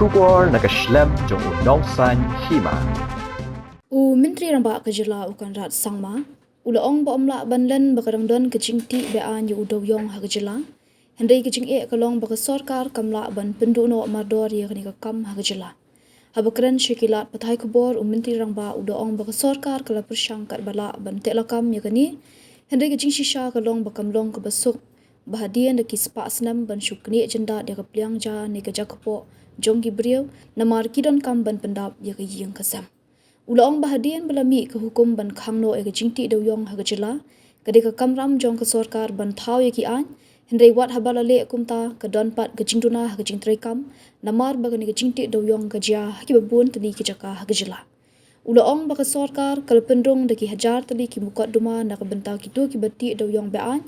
Shubor nakaslem jong unongsan Hima. Menteri Ramba Kajila Conrad Sangma, Ulaong Baomla Banlen Bakarangdon ke Jingtih Beaiñ Dewiong Hagajila, Hendai ke Jingtih kalong bakasorkar kamla ban penduno Mardor yakni kam Hagajila. Habakran Shekilat Patai Kubor Menteri Ramba Ulaong bakasorkar kala persangkat bala ban telakam yakni, Hendai ke Jingshisha kalong bakamlong ke basuk bahadian de kispa asnam ban syukni agenda dia kepliang ja ne ke jakapo jong gibriu namar kidon kam ban pendap ya ke ying kasam. Ulaong bahadian belami ke hukum ban khangno e ke Jingtih Dewiong Hagajila kade ke kamram jong ke sorkar ban thau ye ki an hendai wat habala le kumta ke donpat ke jingtuna ke jingtrekam namar bagani ke Jingtih Dewiong gajia ki babun tali ke jaka Hagajila. Ulaong baka sorkar kal pendrong de ki hajar tali ki mukot duma nak bentau kitu ki beti Dewiong Beaiñ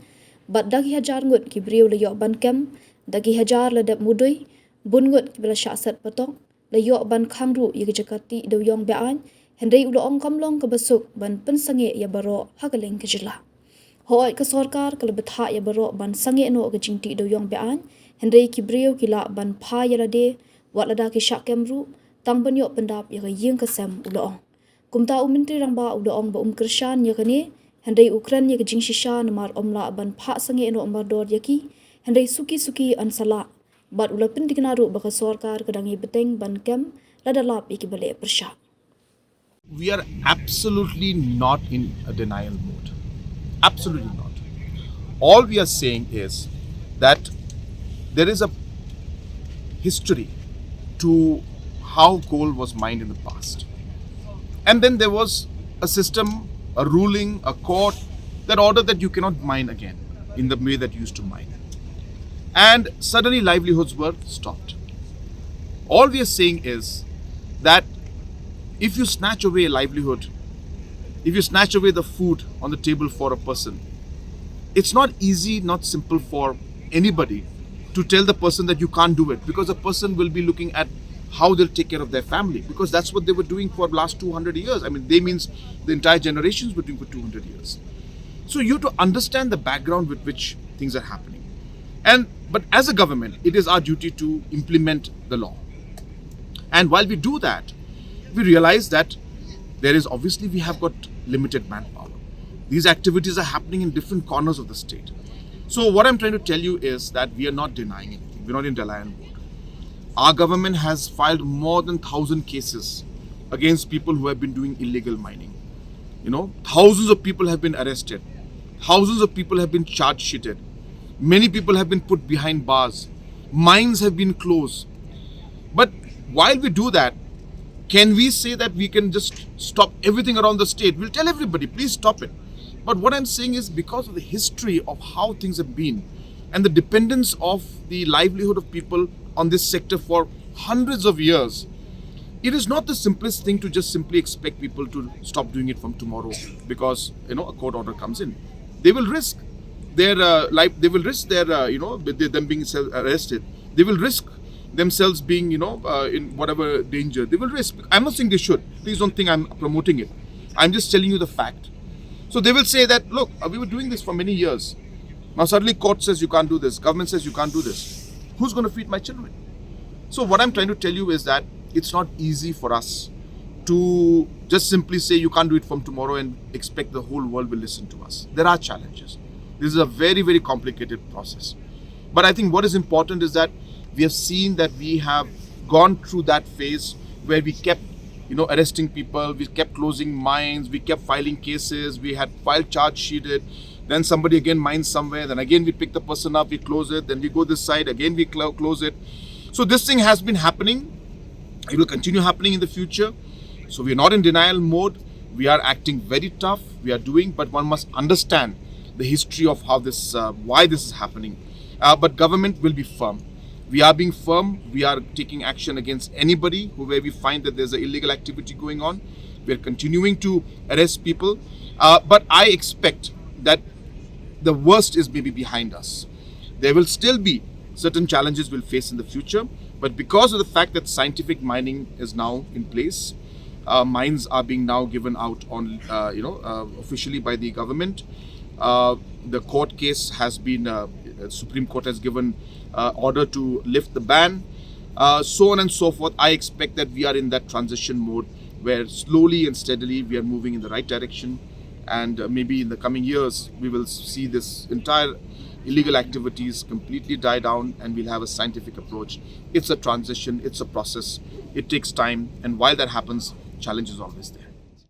bat dagi hajar ngut ki briu le yok ban kem dagi hajar le dap mudui bun ngut ki bela syasat patok le yok ban khangru ye ke jakati Dewiong Beaiñ hendai Ulaong kamlong ke basuk ban Pynsangeh ya baro hagaleng ke jila. Hooi ke sorkar ke lebetha ya baro ban Pynsangeh no ke Jingtih Dewiong Beaiñ hendai ki briu ki la ban pha ya lade wat lada ki syak kemru tang ban yok pendap ya ke ying kesem Ulaong. Kumta Menteri Ramba Ulaong ba kershan ya kene hendai Ukran ya ke Jingshisha namar omla ban pha Pynsangeh no Mardor yaki hendai suki-suki ansala bat ulapin diknaru baka sorkar kedangi beteng ban kem ladalap iki bale persyak. We are absolutely not in a denial mode. Absolutely not. All we are saying is that there is a history to how coal was mined in the past. And then there was a system, a ruling, a court that ordered that you cannot mine again in the way that you used to mine. And suddenly livelihoods were stopped. All we are saying is that if you snatch away a livelihood, if you snatch away the food on the table for a person, it's not easy, not simple for anybody to tell the person that you can't do it, because the person will be looking at how they'll take care of their family, because that's what they were doing for the last 200 years. I mean, they means the entire generations were doing for 200 years. So you have to understand the background with which things are happening. But as a government, it is our duty to implement the law. And while we do that, we realize that there is obviously we have got limited manpower. These activities are happening in different corners of the state. So what I'm trying to tell you is that we are not denying anything. We're not in denial mode. Our government has filed more than 1,000 cases against people who have been doing illegal mining. You know, thousands of people have been arrested. Thousands of people have been charge sheeted. Many people have been put behind bars. Mines have been closed. But while we do that, can we say that we can just stop everything around the state? We'll tell everybody, please stop it. But what I'm saying is, because of the history of how things have been and the dependence of the livelihood of people on this sector for hundreds of years, it is not the simplest thing to just simply expect people to stop doing it from tomorrow because, a court order comes in. They will risk their life. They will risk their, them being arrested. They will risk themselves being, in whatever danger. They will risk. I'm not saying they should. Please don't think I'm promoting it. I'm just telling you the fact. So they will say that, look, we were doing this for many years. Now suddenly court says you can't do this. Government says you can't do this. Who's going to feed my children? So what I'm trying to tell you is that it's not easy for us to just simply say you can't do it from tomorrow and expect the whole world will listen to us. There are challenges. This is a very, very complicated process. But I think what is important is that we have seen that we have gone through that phase where we kept, arresting people, we kept closing mines, we kept filing cases, we had filed charge sheeted, then somebody again mines somewhere, then again we pick the person up, we close it, then we go this side, again we close it. So this thing has been happening. It will continue happening in the future. So we are not in denial mode. We are acting very tough. We are doing, but one must understand the history of how this, why this is happening. But government will be firm. We are being firm. We are taking action against anybody where we find that there's an illegal activity going on. We are continuing to arrest people. But I expect that the worst is maybe behind us. There will still be certain challenges we'll face in the future. But because of the fact that scientific mining is now in place, mines are being now given out on, officially by the government. The court case has been, Supreme Court has given order to lift the ban. so on and so forth. I expect that we are in that transition mode where slowly and steadily we are moving in the right direction, and maybe in the coming years we will see this entire illegal activities completely die down and we'll have a scientific approach. It's a transition, it's a process, it takes time, and while that happens, challenge is always there.